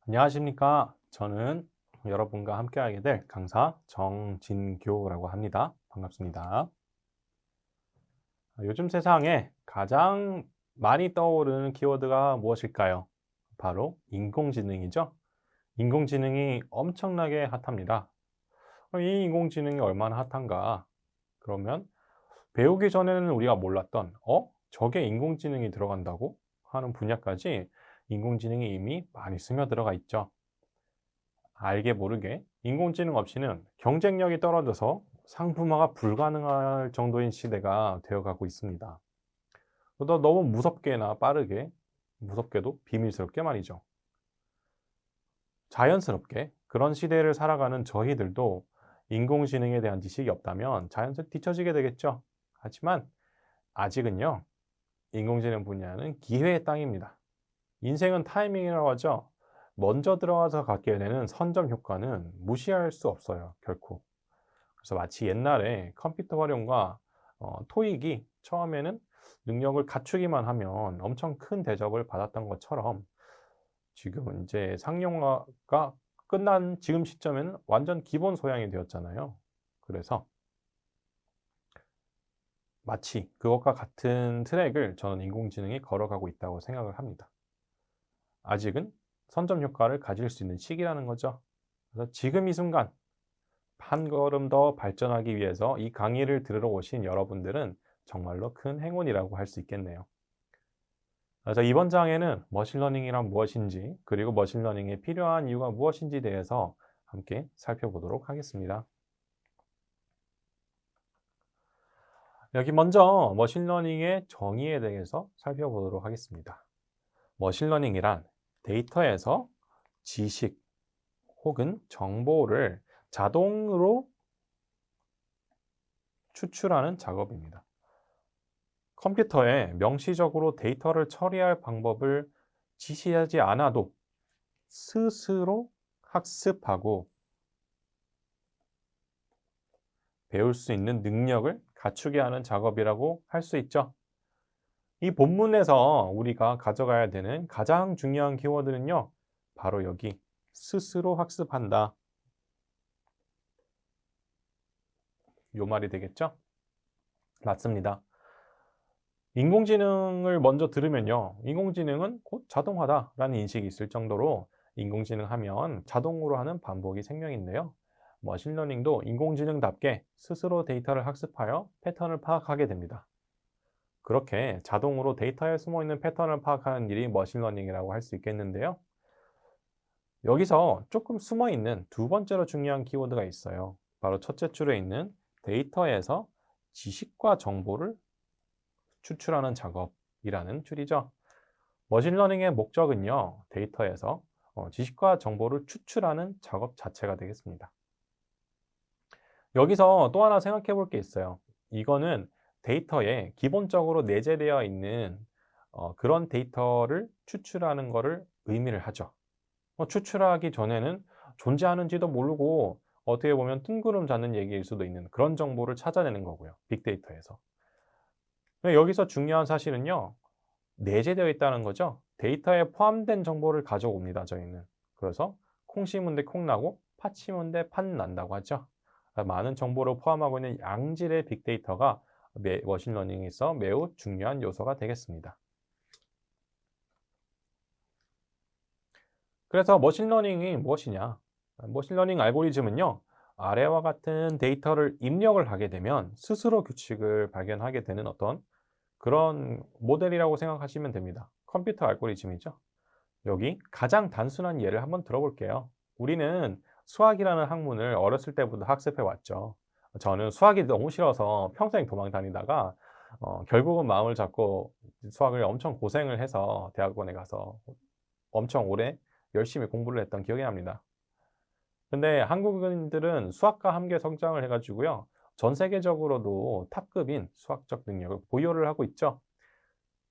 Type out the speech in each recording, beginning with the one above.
안녕하십니까. 저는 여러분과 함께하게 될 강사 정진교라고 합니다. 반갑습니다. 요즘 세상에 가장 많이 떠오르는 키워드가 무엇일까요? 바로 인공지능이죠. 인공지능이 엄청나게 핫합니다. 이 인공지능이 얼마나 핫한가? 그러면 배우기 전에는 우리가 몰랐던 저게 인공지능이 들어간다고 하는 분야까지 인공지능이 이미 많이 스며들어가 있죠. 알게 모르게 인공지능 없이는 경쟁력이 떨어져서 상품화가 불가능할 정도인 시대가 되어가고 있습니다. 또 너무 무섭게나 빠르게, 무섭게도 비밀스럽게 말이죠. 자연스럽게 그런 시대를 살아가는 저희들도 인공지능에 대한 지식이 없다면 자연스럽게 뒤처지게 되겠죠. 하지만 아직은요, 인공지능 분야는 기회의 땅입니다. 인생은 타이밍이라고 하죠. 먼저 들어가서 갖게 되는 선점 효과는 무시할 수 없어요, 결코. 그래서 마치 옛날에 컴퓨터 활용과 토익이 처음에는 능력을 갖추기만 하면 엄청 큰 대접을 받았던 것처럼 지금은 이제 상용화가 끝난 지금 시점에는 완전 기본 소양이 되었잖아요. 그래서 마치 그것과 같은 트랙을 저는 인공지능이 걸어가고 있다고 생각을 합니다. 아직은 선점 효과를 가질 수 있는 시기라는 거죠. 그래서 지금 이 순간 한 걸음 더 발전하기 위해서 이 강의를 들으러 오신 여러분들은 정말로 큰 행운이라고 할 수 있겠네요. 그래서 이번 장에는 머신러닝이란 무엇인지, 그리고 머신러닝에 필요한 이유가 무엇인지에 대해서 함께 살펴보도록 하겠습니다. 여기 먼저 머신러닝의 정의에 대해서 살펴보도록 하겠습니다. 머신러닝이란 데이터에서 지식 혹은 정보를 자동으로 추출하는 작업입니다. 컴퓨터에 명시적으로 데이터를 처리할 방법을 지시하지 않아도 스스로 학습하고 배울 수 있는 능력을 갖추게 하는 작업이라고 할 수 있죠. 이 본문에서 우리가 가져가야 되는 가장 중요한 키워드는요, 바로 여기 스스로 학습한다. 요 말이 되겠죠? 맞습니다. 인공지능을 먼저 들으면요, 인공지능은 곧 자동화다라는 인식이 있을 정도로 인공지능 하면 자동으로 하는 반복이 생명인데요. 머신러닝도 인공지능답게 스스로 데이터를 학습하여 패턴을 파악하게 됩니다. 그렇게 자동으로 데이터에 숨어있는 패턴을 파악하는 일이 머신러닝이라고 할 수 있겠는데요. 여기서 조금 숨어있는 두 번째로 중요한 키워드가 있어요. 바로 첫째 줄에 있는 데이터에서 지식과 정보를 추출하는 작업이라는 줄이죠. 머신러닝의 목적은요, 데이터에서 지식과 정보를 추출하는 작업 자체가 되겠습니다. 여기서 또 하나 생각해 볼 게 있어요. 이거는 데이터에 기본적으로 내재되어 있는 그런 데이터를 추출하는 것을 의미를 하죠. 추출하기 전에는 존재하는지도 모르고 어떻게 보면 뜬구름 잡는 얘기일 수도 있는 그런 정보를 찾아내는 거고요, 빅데이터에서. 근데 여기서 중요한 사실은요, 내재되어 있다는 거죠. 데이터에 포함된 정보를 가져옵니다, 저희는. 그래서 콩 심은 데 콩 나고 팥 심은 데 팥 난다고 하죠. 많은 정보를 포함하고 있는 양질의 빅데이터가 머신러닝에서 매우 중요한 요소가 되겠습니다. 그래서 머신러닝이 무엇이냐? 머신러닝 알고리즘은요, 아래와 같은 데이터를 입력을 하게 되면 스스로 규칙을 발견하게 되는 어떤 그런 모델이라고 생각하시면 됩니다. 컴퓨터 알고리즘이죠. 여기 가장 단순한 예를 한번 들어볼게요. 우리는 수학이라는 학문을 어렸을 때부터 학습해 왔죠. 저는 수학이 너무 싫어서 평생 도망 다니다가 결국은 마음을 잡고 수학을 엄청 고생을 해서 대학원에 가서 엄청 오래 열심히 공부를 했던 기억이 납니다. 근데 한국인들은 수학과 함께 성장을 해 가지고요, 전 세계적으로도 탑급인 수학적 능력을 보유를 하고 있죠.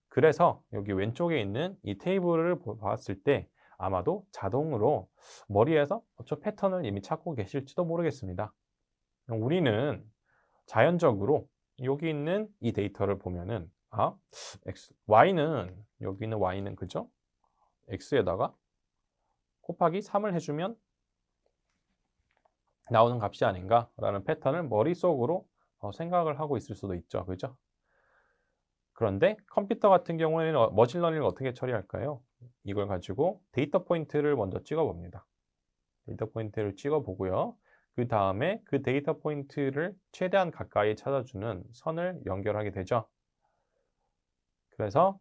그래서 여기 왼쪽에 있는 이 테이블을 봤을 때 아마도 자동으로 머리에서 저 패턴을 이미 찾고 계실지도 모르겠습니다. 우리는 자연적으로 여기 있는 이 데이터를 보면은 Y는 여기 있는 Y는 그죠? X에다가 곱하기 3을 해주면 나오는 값이 아닌가라는 패턴을 머릿속으로 생각을 하고 있을 수도 있죠. 그죠? 그런데 컴퓨터 같은 경우에는 머신러닝을 어떻게 처리할까요? 이걸 가지고 데이터 포인트를 먼저 찍어 봅니다. 데이터 포인트를 찍어 보고요. 그 다음에 그 데이터 포인트를 최대한 가까이 찾아주는 선을 연결하게 되죠. 그래서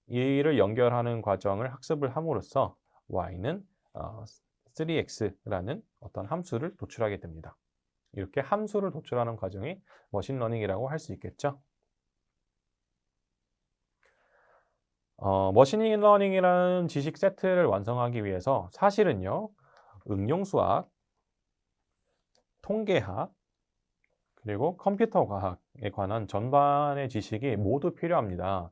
이를 연결하는 과정을 학습을 함으로써 y는 3x라는 어떤 함수를 도출하게 됩니다. 이렇게 함수를 도출하는 과정이 머신러닝이라고 할 수 있겠죠. 머신러닝이라는 지식 세트를 완성하기 위해서 사실은요, 응용수학, 통계학, 그리고 컴퓨터 과학에 관한 전반의 지식이 모두 필요합니다.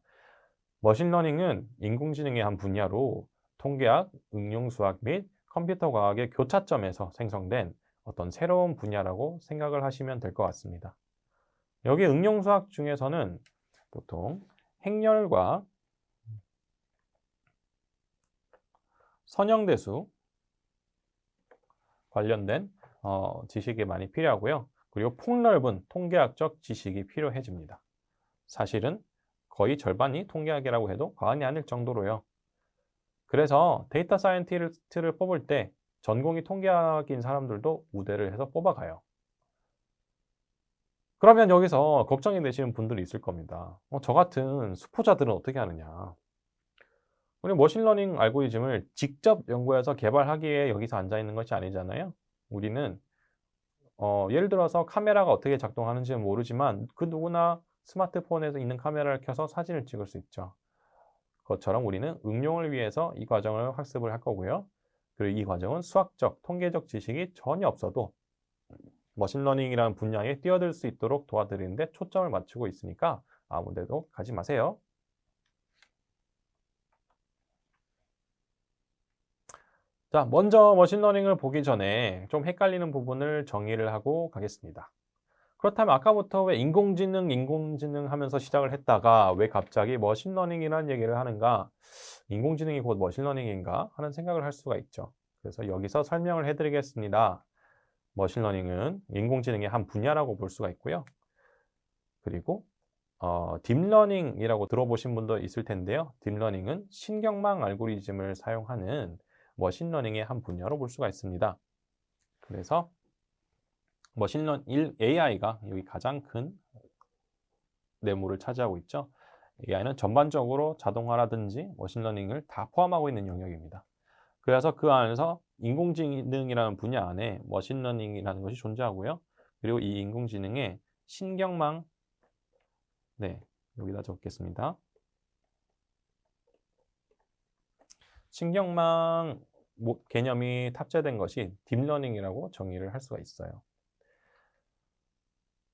머신러닝은 인공지능의 한 분야로 통계학, 응용수학 및 컴퓨터 과학의 교차점에서 생성된 어떤 새로운 분야라고 생각을 하시면 될 것 같습니다. 여기 응용수학 중에서는 보통 행렬과 선형대수 관련된 지식이 많이 필요하고요. 그리고 폭넓은 통계학적 지식이 필요해집니다. 사실은 거의 절반이 통계학이라고 해도 과언이 아닐 정도로요. 그래서 데이터 사이언티스트를 뽑을 때 전공이 통계학인 사람들도 우대를 해서 뽑아가요. 그러면 여기서 걱정이 되시는 분들이 있을 겁니다. 저 같은 수포자들은 어떻게 하느냐. 우리 머신러닝 알고리즘을 직접 연구해서 개발하기에 여기서 앉아있는 것이 아니잖아요. 우리는 예를 들어서 카메라가 어떻게 작동하는지는 모르지만 그 누구나 스마트폰에서 있는 카메라를 켜서 사진을 찍을 수 있죠. 그것처럼 우리는 응용을 위해서 이 과정을 학습을 할 거고요. 그리고 이 과정은 수학적, 통계적 지식이 전혀 없어도 머신러닝이라는 분야에 뛰어들 수 있도록 도와드리는데 초점을 맞추고 있으니까 아무 데도 가지 마세요. 자, 먼저 머신러닝을 보기 전에 좀 헷갈리는 부분을 정리를 하고 가겠습니다. 그렇다면 아까부터 왜 인공지능 하면서 시작을 했다가 왜 갑자기 머신러닝이라는 얘기를 하는가? 인공지능이 곧 머신러닝인가? 하는 생각을 할 수가 있죠. 그래서 여기서 설명을 해드리겠습니다. 머신러닝은 인공지능의 한 분야라고 볼 수가 있고요. 그리고 딥러닝이라고 들어보신 분도 있을 텐데요. 딥러닝은 신경망 알고리즘을 사용하는 머신러닝의 한 분야로 볼 수가 있습니다. 그래서 AI가 여기 가장 큰 내물을 차지하고 있죠. AI는 전반적으로 자동화라든지 머신러닝을 다 포함하고 있는 영역입니다. 그래서 그 안에서 인공지능이라는 분야 안에 머신러닝이라는 것이 존재하고요. 그리고 이 인공지능에 신경망, 네, 여기다 적겠습니다. 신경망 개념이 탑재된 것이 딥러닝이라고 정의를 할 수가 있어요.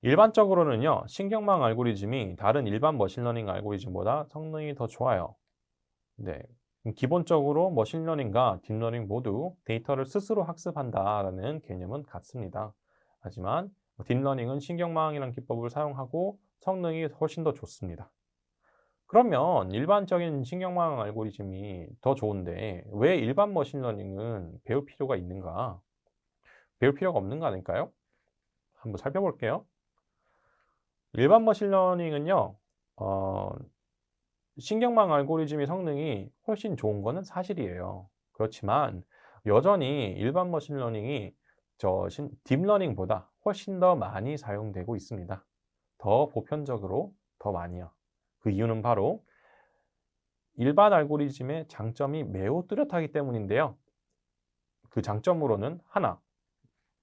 일반적으로는요, 신경망 알고리즘이 다른 일반 머신러닝 알고리즘보다 성능이 더 좋아요. 네. 기본적으로 머신러닝과 딥러닝 모두 데이터를 스스로 학습한다라는 개념은 같습니다. 하지만 딥러닝은 신경망이라는 기법을 사용하고 성능이 훨씬 더 좋습니다. 그러면 일반적인 신경망 알고리즘이 더 좋은데 왜 일반 머신러닝은 배울 필요가 있는가? 배울 필요가 없는 거 아닐까요? 한번 살펴볼게요. 일반 머신러닝은요, 신경망 알고리즘의 성능이 훨씬 좋은 거는 사실이에요. 그렇지만 여전히 일반 머신러닝이 딥러닝보다 훨씬 더 많이 사용되고 있습니다. 더 보편적으로 더 많이요. 그 이유는 바로 일반 알고리즘의 장점이 매우 뚜렷하기 때문인데요. 그 장점으로는 하나,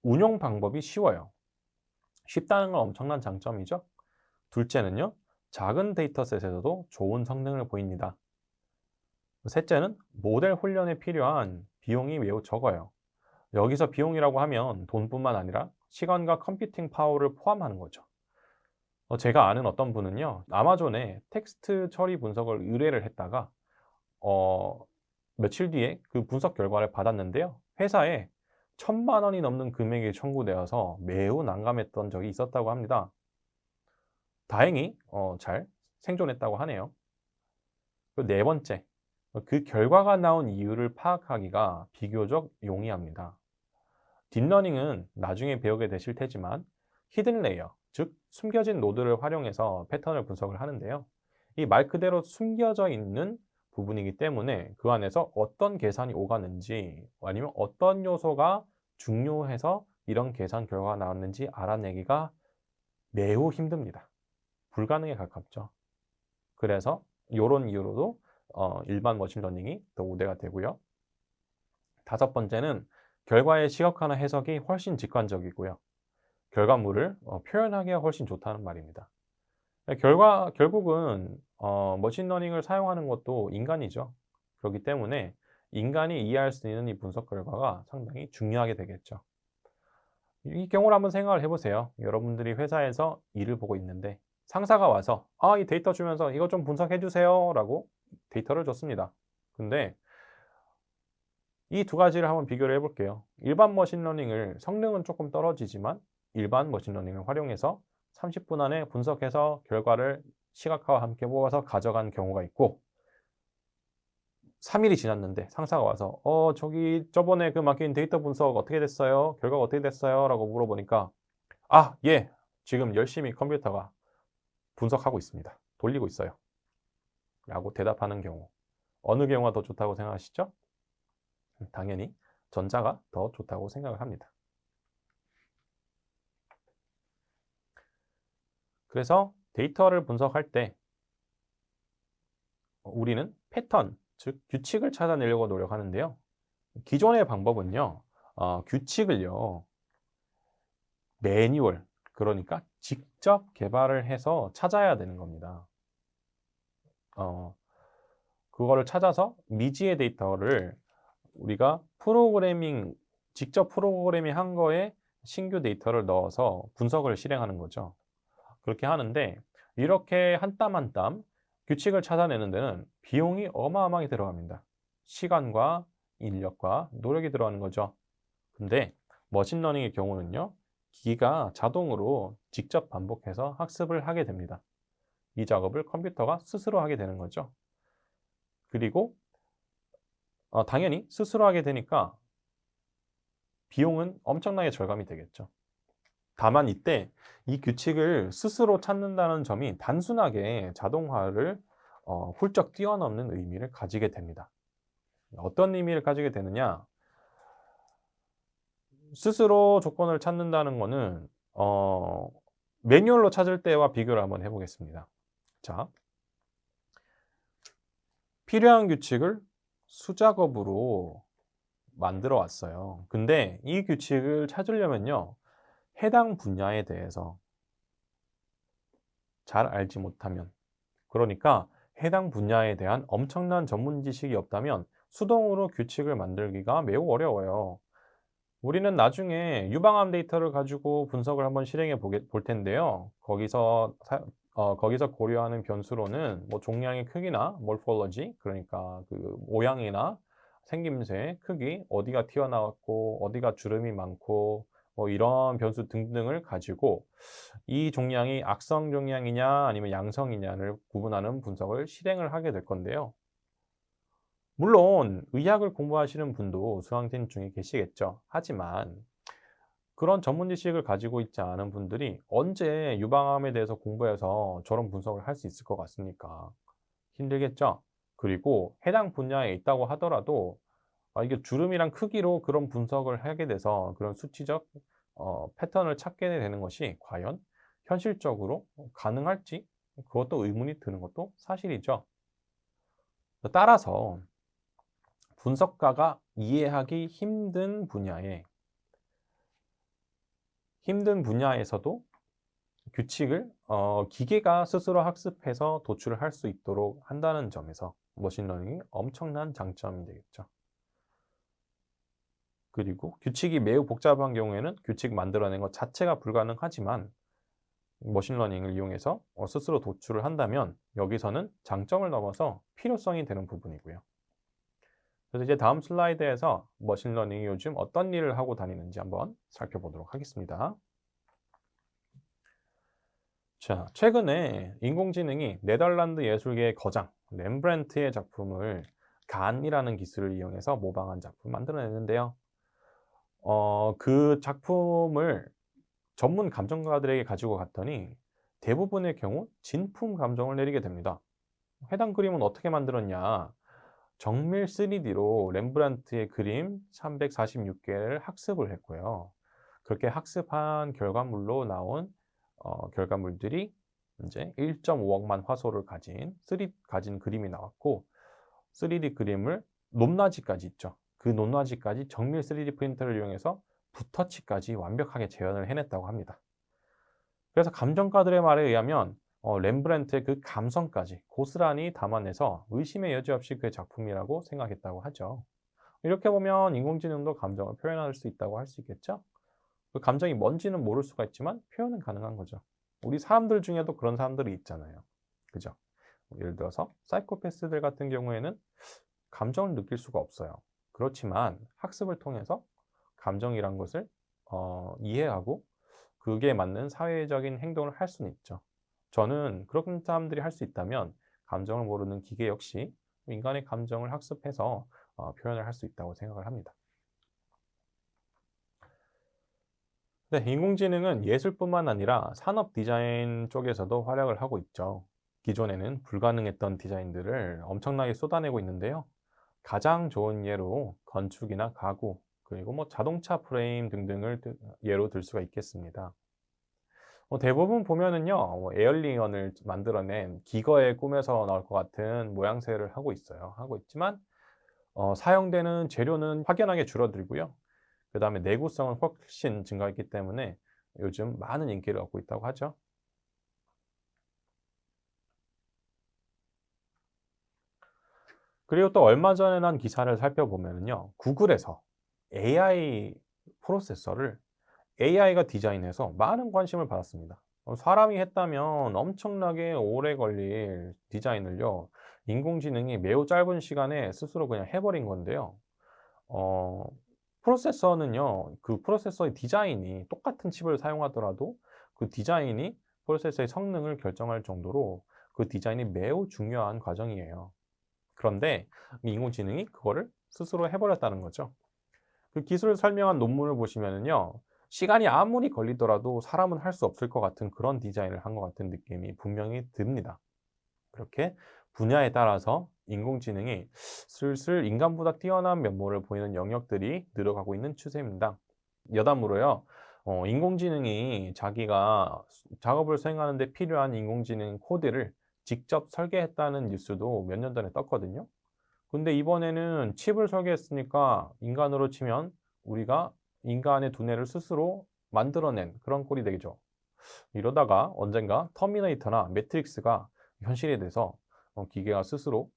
운용 방법이 쉬워요. 쉽다는 건 엄청난 장점이죠. 둘째는요, 작은 데이터셋에서도 좋은 성능을 보입니다. 셋째는 모델 훈련에 필요한 비용이 매우 적어요. 여기서 비용이라고 하면 돈뿐만 아니라 시간과 컴퓨팅 파워를 포함하는 거죠. 제가 아는 어떤 분은요, 아마존에 텍스트 처리 분석을 의뢰를 했다가 며칠 뒤에 그 분석 결과를 받았는데요. 회사에 1,000만 원이 넘는 금액이 청구되어서 매우 난감했던 적이 있었다고 합니다. 다행히 잘 생존했다고 하네요. 네 번째, 그 결과가 나온 이유를 파악하기가 비교적 용이합니다. 딥러닝은 나중에 배우게 되실 테지만 히든 레이어, 즉 숨겨진 노드를 활용해서 패턴을 분석을 하는데요. 이 말 그대로 숨겨져 있는 부분이기 때문에 그 안에서 어떤 계산이 오가는지 아니면 어떤 요소가 중요해서 이런 계산 결과가 나왔는지 알아내기가 매우 힘듭니다. 불가능에 가깝죠. 그래서 요런 이유로도 일반 머신러닝이 더 우대가 되고요. 다섯 번째는 결과의 시각화나 해석이 훨씬 직관적이고요. 결과물을 표현하기가 훨씬 좋다는 말입니다. 결국은 머신러닝을 사용하는 것도 인간이죠. 그렇기 때문에 인간이 이해할 수 있는 이 분석 결과가 상당히 중요하게 되겠죠. 이 경우를 한번 생각을 해 보세요. 여러분들이 회사에서 일을 보고 있는데 상사가 와서 "아 이 데이터 주면서 이것 좀 분석해 주세요."라고 데이터를 줬습니다. 근데 이 두 가지를 한번 비교를 해 볼게요. 일반 머신러닝을 성능은 조금 떨어지지만 일반 머신러닝을 활용해서 30분 안에 분석해서 결과를 시각화와 함께 모아서 가져간 경우가 있고 3 일이 지났는데 상사가 와서 저기 저번에 그 맡긴 데이터 분석 어떻게 됐어요? 결과가 어떻게 됐어요?"라고 물어보니까 "아 예. 지금 열심히 컴퓨터가 분석하고 있습니다. 돌리고 있어요." 라고 대답하는 경우. 어느 경우가 더 좋다고 생각하시죠? 당연히 전자가 더 좋다고 생각을 합니다. 그래서 데이터를 분석할 때 우리는 패턴, 즉 규칙을 찾아내려고 노력하는데요. 기존의 방법은요. 규칙을요. 매뉴얼, 그러니까 직접 개발을 해서 찾아야 되는 겁니다. 어 그거를 찾아서 미지의 데이터를 우리가 직접 프로그래밍한 거에 신규 데이터를 넣어서 분석을 실행하는 거죠. 그렇게 하는데 이렇게 한 땀 한 땀 규칙을 찾아내는 데는 비용이 어마어마하게 들어갑니다. 시간과 인력과 노력이 들어가는 거죠. 근데 머신러닝의 경우는요. 기기가 자동으로 직접 반복해서 학습을 하게 됩니다. 이 작업을 컴퓨터가 스스로 하게 되는 거죠. 그리고 당연히 스스로 하게 되니까 비용은 엄청나게 절감이 되겠죠. 다만 이때 이 규칙을 스스로 찾는다는 점이 단순하게 자동화를 훌쩍 뛰어넘는 의미를 가지게 됩니다. 어떤 의미를 가지게 되느냐? 스스로 조건을 찾는다는 거는 매뉴얼로 찾을 때와 비교를 한번 해 보겠습니다. 자, 필요한 규칙을 수작업으로 만들어 왔어요. 근데 이 규칙을 찾으려면요. 해당 분야에 대해서 잘 알지 못하면, 그러니까 해당 분야에 대한 엄청난 전문 지식이 없다면 수동으로 규칙을 만들기가 매우 어려워요. 우리는 나중에 유방암 데이터를 가지고 분석을 한번 실행해 볼 텐데요. 거기서 고려하는 변수로는 뭐 종양의 크기나 morphology, 그러니까 그 모양이나 생김새, 크기, 어디가 튀어나왔고 어디가 주름이 많고 뭐 이런 변수 등등을 가지고 이 종양이 악성 종양이냐 아니면 양성이냐를 구분하는 분석을 실행을 하게 될 건데요. 물론 의학을 공부하시는 분도 수강생 중에 계시겠죠. 하지만 그런 전문 지식을 가지고 있지 않은 분들이 언제 유방암에 대해서 공부해서 저런 분석을 할 수 있을 것 같습니까? 힘들겠죠? 그리고 해당 분야에 있다고 하더라도 이게 주름이랑 크기로 그런 분석을 하게 돼서 그런 수치적 패턴을 찾게 되는 것이 과연 현실적으로 가능할지, 그것도 의문이 드는 것도 사실이죠. 따라서 분석가가 이해하기 힘든 분야에서도 규칙을 기계가 스스로 학습해서 도출을 할 수 있도록 한다는 점에서 머신러닝이 엄청난 장점이 되겠죠. 그리고 규칙이 매우 복잡한 경우에는 규칙 만들어낸 것 자체가 불가능하지만 머신러닝을 이용해서 스스로 도출을 한다면 여기서는 장점을 넘어서 필요성이 되는 부분이고요. 그래서 이제 다음 슬라이드에서 머신러닝이 요즘 어떤 일을 하고 다니는지 한번 살펴보도록 하겠습니다. 자, 최근에 인공지능이 네덜란드 예술계의 거장 렘브란트의 작품을 간이라는 기술을 이용해서 모방한 작품을 만들어내는데요. 그 작품을 전문 감정가들에게 가지고 갔더니 대부분의 경우 진품 감정을 내리게 됩니다. 해당 그림은 어떻게 만들었냐? 정밀 3D로 렘브란트의 그림 346개를 학습을 했고요. 그렇게 학습한 결과물로 나온 결과물들이 이제 1.5억만 화소를 가진 그림이 나왔고, 3D 그림을 높낮이까지 있죠. 그 높낮이까지 정밀 3D 프린터를 이용해서 붓터치까지 완벽하게 재현을 해냈다고 합니다. 그래서 감정가들의 말에 의하면 렘브란트의 그 감성까지 고스란히 담아내서 의심의 여지 없이 그의 작품이라고 생각했다고 하죠. 이렇게 보면 인공지능도 감정을 표현할 수 있다고 할 수 있겠죠? 그 감정이 뭔지는 모를 수가 있지만 표현은 가능한 거죠. 우리 사람들 중에도 그런 사람들이 있잖아요. 그죠? 예를 들어서 사이코패스들 같은 경우에는 감정을 느낄 수가 없어요. 그렇지만 학습을 통해서 감정이란 것을 이해하고 그게 맞는 사회적인 행동을 할 수는 있죠. 저는 그런 사람들이 할 수 있다면 감정을 모르는 기계 역시 인간의 감정을 학습해서 표현을 할 수 있다고 생각을 합니다. 네, 인공지능은 예술뿐만 아니라 산업 디자인 쪽에서도 활약을 하고 있죠. 기존에는 불가능했던 디자인들을 엄청나게 쏟아내고 있는데요. 가장 좋은 예로 건축이나 가구, 그리고 뭐 자동차 프레임 등등을 예로 들 수가 있겠습니다. 대부분 보면은요, 에얼리언을 만들어낸 기거의 꿈에서 나올 것 같은 모양새를 하고 있어요. 하고 있지만, 사용되는 재료는 확연하게 줄어들고요. 그 다음에 내구성은 훨씬 증가했기 때문에 요즘 많은 인기를 얻고 있다고 하죠. 그리고 또 얼마 전에 난 기사를 살펴보면요, 구글에서 AI 프로세서를 AI가 디자인해서 많은 관심을 받았습니다. 사람이 했다면 엄청나게 오래 걸릴 디자인을요, 인공지능이 매우 짧은 시간에 스스로 그냥 해버린 건데요. 어, 프로세서는요, 그 프로세서의 디자인이 똑같은 칩을 사용하더라도 그 디자인이 프로세서의 성능을 결정할 정도로 그 디자인이 매우 중요한 과정이에요. 그런데 인공지능이 그거를 스스로 해버렸다는 거죠. 그 기술을 설명한 논문을 보시면은요, 시간이 아무리 걸리더라도 사람은 할 수 없을 것 같은 그런 디자인을 한 것 같은 느낌이 분명히 듭니다. 그렇게 분야에 따라서 인공지능이 슬슬 인간보다 뛰어난 면모를 보이는 영역들이 늘어가고 있는 추세입니다. 여담으로요, 인공지능이 자기가 작업을 수행하는 데 필요한 인공지능 코드를 직접 설계했다는 뉴스도 몇 년 전에 떴거든요. 근데 이번에는 칩을 설계했으니까 인간으로 치면 우리가 인간의 두뇌를 스스로 만들어낸 그런 꼴이 되겠죠. 이러다가 언젠가 터미네이터나 매트릭스가 현실이 돼서 기계가 스스로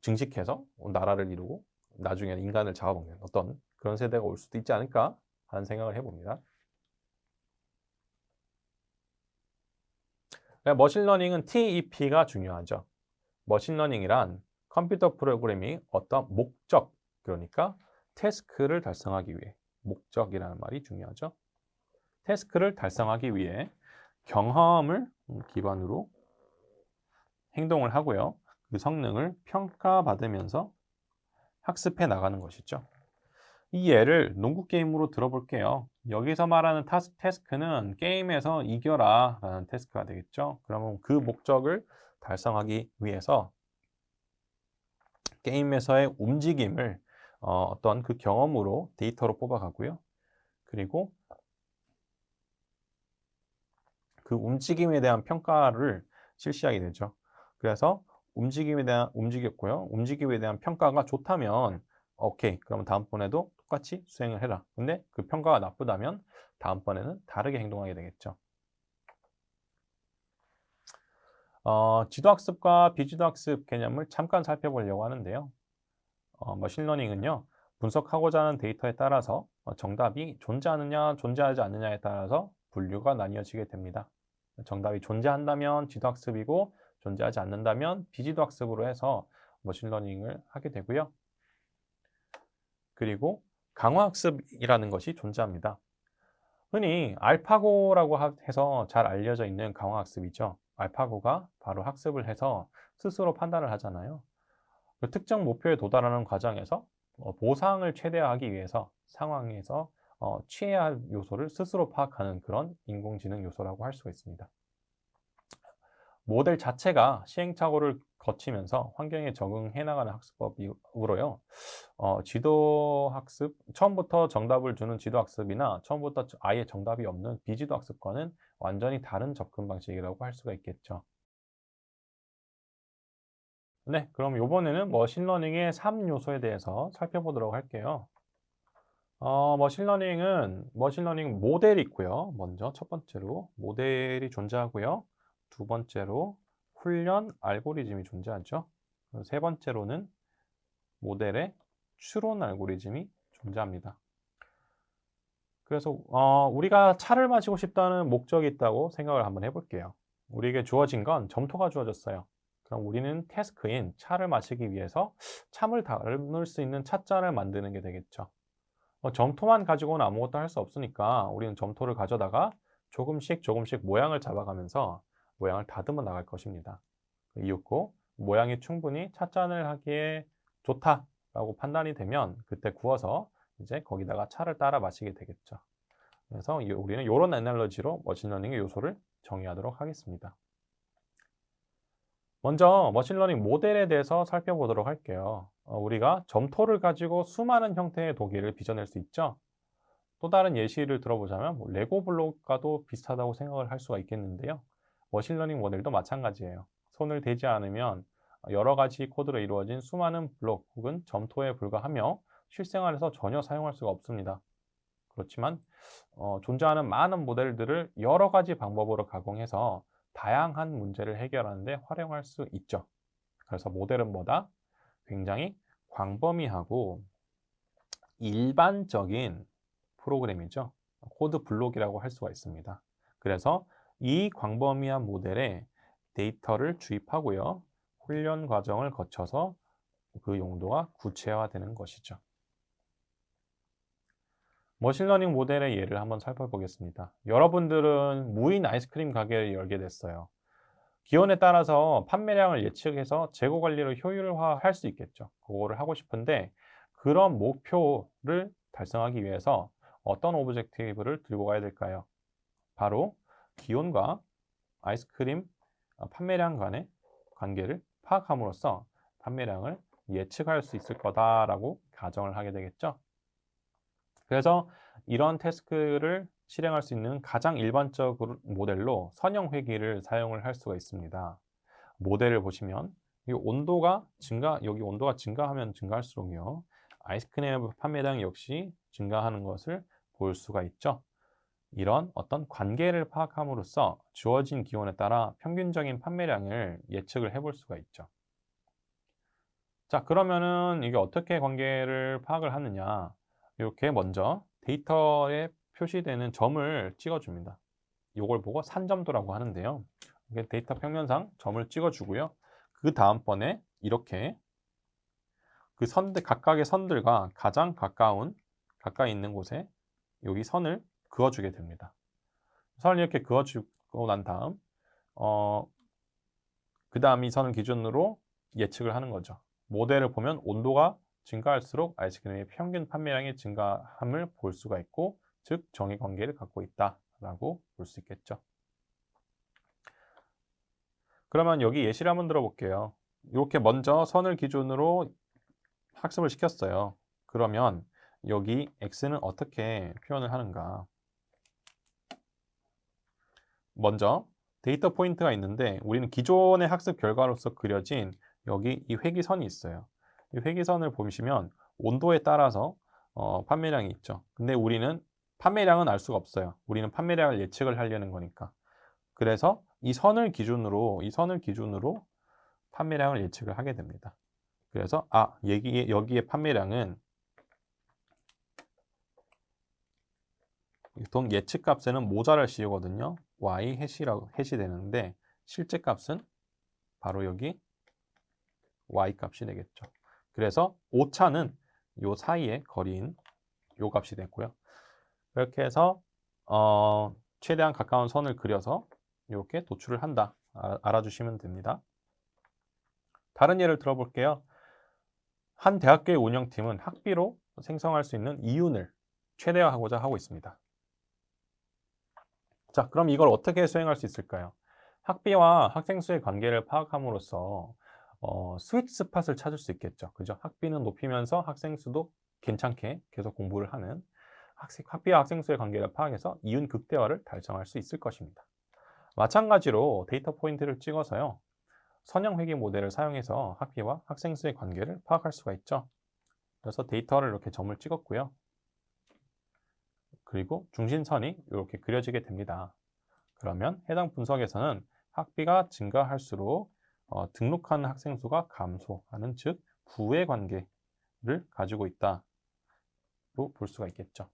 증식해서 나라를 이루고 나중에는 인간을 잡아먹는 어떤 그런 세대가 올 수도 있지 않을까 하는 생각을 해봅니다. 머신러닝은 TEP가 중요하죠. 머신러닝이란 컴퓨터 프로그램이 어떤 목적, 그러니까 태스크를 달성하기 위해, 목적이라는 말이 중요하죠. 태스크를 달성하기 위해 경험을 기반으로 행동을 하고요. 그 성능을 평가받으면서 학습해 나가는 것이죠. 이 예를 농구 게임으로 들어볼게요. 여기서 말하는 태스크는 게임에서 이겨라 라는 태스크가 되겠죠. 그러면 그 목적을 달성하기 위해서 게임에서의 움직임을 어떤 그 경험으로 데이터로 뽑아가고요. 그리고 그 움직임에 대한 평가를 실시하게 되죠. 그래서 움직였고요. 움직임에 대한 평가가 좋다면 오케이, 그러면 다음번에도 똑같이 수행을 해라. 근데 그 평가가 나쁘다면 다음번에는 다르게 행동하게 되겠죠. 지도학습과 비지도학습 개념을 잠깐 살펴보려고 하는데요. 머신러닝은요, 분석하고자 하는 데이터에 따라서 정답이 존재하느냐, 존재하지 않느냐에 따라서 분류가 나뉘어지게 됩니다. 정답이 존재한다면 지도학습이고 존재하지 않는다면 비지도학습으로 해서 머신러닝을 하게 되고요. 그리고 강화학습이라는 것이 존재합니다. 흔히 알파고라고 해서 잘 알려져 있는 강화학습이죠. 알파고가 바로 학습을 해서 스스로 판단을 하잖아요. 그 특정 목표에 도달하는 과정에서 보상을 최대화하기 위해서 상황에서 취해야 할 요소를 스스로 파악하는 그런 인공지능 요소라고 할 수가 있습니다. 모델 자체가 시행착오를 거치면서 환경에 적응해 나가는 학습법이므로요. 지도 학습, 처음부터 정답을 주는 지도 학습이나 처음부터 아예 정답이 없는 비지도 학습과는 완전히 다른 접근 방식이라고 할 수가 있겠죠. 네, 그럼 이번에는 머신러닝의 3 요소에 대해서 살펴보도록 할게요. 머신러닝 모델이 있고요. 먼저 첫 번째로 모델이 존재하고요. 두 번째로 훈련 알고리즘이 존재하죠. 그리고 세 번째로는 모델의 추론 알고리즘이 존재합니다. 그래서 우리가 차를 마시고 싶다는 목적이 있다고 생각을 한번 해볼게요. 우리에게 주어진 건 점토가 주어졌어요. 그럼 우리는 태스크인 차를 마시기 위해서 참을 담을 수 있는 찻잔을 만드는 게 되겠죠. 점토만 가지고는 아무것도 할 수 없으니까 우리는 점토를 가져다가 조금씩 조금씩 모양을 잡아가면서 모양을 다듬어 나갈 것입니다. 이윽고 모양이 충분히 찻잔을 하기에 좋다라고 판단이 되면 그때 구워서 이제 거기다가 차를 따라 마시게 되겠죠. 그래서 우리는 이런 애널로지로 머신러닝의 요소를 정의하도록 하겠습니다. 먼저 머신러닝 모델에 대해서 살펴보도록 할게요. 우리가 점토를 가지고 수많은 형태의 도기를 빚어낼 수 있죠. 또 다른 예시를 들어보자면 레고 블록과도 비슷하다고 생각을 할 수가 있겠는데요. 머신러닝 모델도 마찬가지예요. 손을 대지 않으면 여러 가지 코드로 이루어진 수많은 블록 혹은 점토에 불과하며 실생활에서 전혀 사용할 수가 없습니다. 그렇지만 존재하는 많은 모델들을 여러 가지 방법으로 가공해서 다양한 문제를 해결하는 데 활용할 수 있죠. 그래서 모델은 뭐다? 굉장히 광범위하고 일반적인 프로그램이죠. 코드 블록이라고 할 수가 있습니다. 그래서 이 광범위한 모델에 데이터를 주입하고요. 훈련 과정을 거쳐서 그 용도가 구체화되는 것이죠. 머신러닝 모델의 예를 한번 살펴보겠습니다. 여러분들은 무인 아이스크림 가게를 열게 됐어요. 기온에 따라서 판매량을 예측해서 재고 관리를 효율화할 수 있겠죠. 그거를 하고 싶은데 그런 목표를 달성하기 위해서 어떤 오브젝티브를 들고 가야 될까요? 바로 기온과 아이스크림 판매량 간의 관계를 파악함으로써 판매량을 예측할 수 있을 거다라고 가정을 하게 되겠죠. 그래서 이런 태스크를 실행할 수 있는 가장 일반적 모델로 선형 회귀를 사용을 할 수가 있습니다. 모델을 보시면 이 온도가 여기 온도가 증가하면 증가할수록요. 아이스크림 판매량 역시 증가하는 것을 볼 수가 있죠. 이런 어떤 관계를 파악함으로써 주어진 기온에 따라 평균적인 판매량을 예측을 해볼 수가 있죠. 자, 그러면은 이게 어떻게 관계를 파악을 하느냐? 이렇게 먼저 데이터에 표시되는 점을 찍어줍니다. 이걸 보고 산점도라고 하는데요. 이게 데이터 평면상 점을 찍어주고요. 그 다음번에 이렇게 그 각각의 선들과 가장 가까이 있는 곳에 여기 선을 그어주게 됩니다. 선을 이렇게 그어주고 난 다음, 그 다음 이 선을 기준으로 예측을 하는 거죠. 모델을 보면 온도가 증가할수록 아이스크림의 평균 판매량의 증가함을 볼 수가 있고, 즉 정의 관계를 갖고 있다라고 볼 수 있겠죠. 그러면 여기 예시를 한번 들어볼게요. 이렇게 먼저 선을 기준으로 학습을 시켰어요. 그러면 여기 x는 어떻게 표현을 하는가? 먼저 데이터 포인트가 있는데 우리는 기존의 학습 결과로서 그려진 여기 이 회기선이 있어요. 이 회기선을 보시면 온도에 따라서 판매량이 있죠. 근데 우리는 판매량은 알 수가 없어요. 우리는 판매량을 예측을 하려는 거니까. 그래서 이 선을 기준으로 판매량을 예측을 하게 됩니다. 그래서 여기에 판매량은 보통 예측 값에는 모자를 씌우거든요. y 해시 되는데 실제 값은 바로 여기 y 값이 되겠죠. 그래서 오차는 요 사이의 거리인 요 값이 됐고요. 이렇게 해서 최대한 가까운 선을 그려서 이렇게 도출을 한다. 알아주시면 됩니다. 다른 예를 들어볼게요. 한 대학교의 운영팀은 학비로 생성할 수 있는 이윤을 최대화하고자 하고 있습니다. 자, 그럼 이걸 어떻게 수행할 수 있을까요? 학비와 학생 수의 관계를 파악함으로써 스위트 스팟을 찾을 수 있겠죠. 그죠? 학비는 높이면서 학생 수도 괜찮게 계속 공부를 하는 학비와 학생 수의 관계를 파악해서 이윤 극대화를 달성할 수 있을 것입니다. 마찬가지로 데이터 포인트를 찍어서요. 선형 회귀 모델을 사용해서 학비와 학생 수의 관계를 파악할 수가 있죠. 그래서 데이터를 이렇게 점을 찍었고요. 그리고 중심선이 이렇게 그려지게 됩니다. 그러면 해당 분석에서는 학비가 증가할수록 등록하는 학생 수가 감소하는, 즉 부의 관계를 가지고 있다로 볼 수가 있겠죠.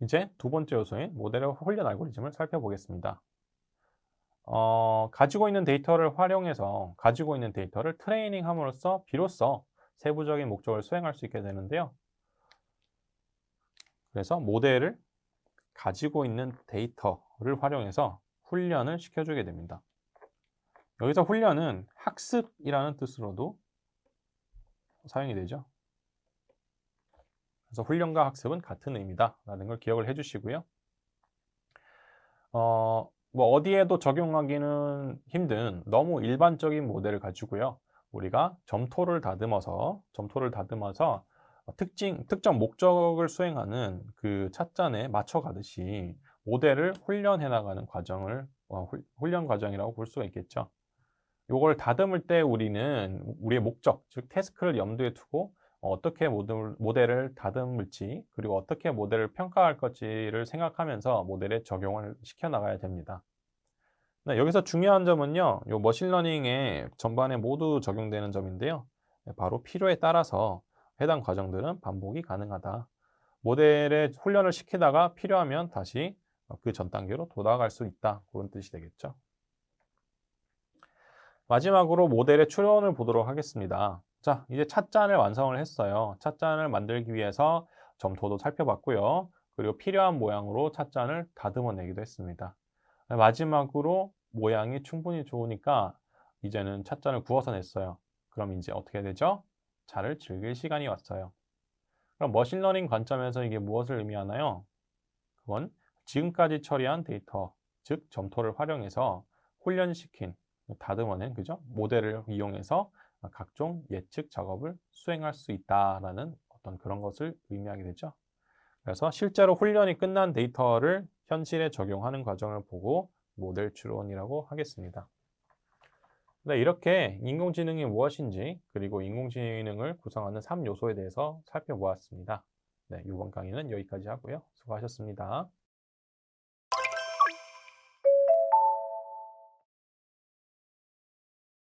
이제 두 번째 요소인 모델의 훈련 알고리즘을 살펴보겠습니다. 가지고 있는 데이터를 활용해서 가지고 있는 데이터를 트레이닝함으로써 비로소 세부적인 목적을 수행할 수 있게 되는데요. 그래서 모델을 가지고 있는 데이터를 활용해서 훈련을 시켜주게 됩니다. 여기서 훈련은 학습이라는 뜻으로도 사용이 되죠. 그래서 훈련과 학습은 같은 의미다 라는 걸 기억을 해주시고요. 뭐 어디에도 적용하기는 힘든 너무 일반적인 모델을 가지고요. 우리가 점토를 다듬어서 특정 목적을 수행하는 그 찻잔에 맞춰가듯이 모델을 훈련해 나가는 과정을 훈련 과정이라고 볼 수가 있겠죠. 요걸 다듬을 때 우리는 우리의 목적, 즉 태스크를 염두에 두고 어떻게 모델을 다듬을지, 그리고 어떻게 모델을 평가할 것지를 생각하면서 모델에 적용을 시켜 나가야 됩니다. 네, 여기서 중요한 점은요, 요 머신러닝의 전반에 모두 적용되는 점인데요. 바로 필요에 따라서 해당 과정들은 반복이 가능하다. 모델에 훈련을 시키다가 필요하면 다시 그 전 단계로 돌아갈 수 있다. 그런 뜻이 되겠죠. 마지막으로 모델의 추론을 보도록 하겠습니다. 자, 이제 찻잔을 완성을 했어요. 찻잔을 만들기 위해서 점토도 살펴봤고요. 그리고 필요한 모양으로 찻잔을 다듬어내기도 했습니다. 마지막으로 모양이 충분히 좋으니까 이제는 찻잔을 구워서 냈어요. 그럼 이제 어떻게 되죠? 차를 즐길 시간이 왔어요. 그럼 머신러닝 관점에서 이게 무엇을 의미하나요? 그건 지금까지 처리한 데이터, 즉 점토를 활용해서 훈련시킨, 다듬어낸 그죠? 모델을 이용해서 각종 예측 작업을 수행할 수 있다라는 어떤 그런 것을 의미하게 되죠. 그래서 실제로 훈련이 끝난 데이터를 현실에 적용하는 과정을 보고 모델 추론이라고 하겠습니다. 네, 이렇게 인공지능이 무엇인지, 그리고 인공지능을 구성하는 3요소에 대해서 살펴보았습니다. 네, 이번 강의는 여기까지 하고요. 수고하셨습니다.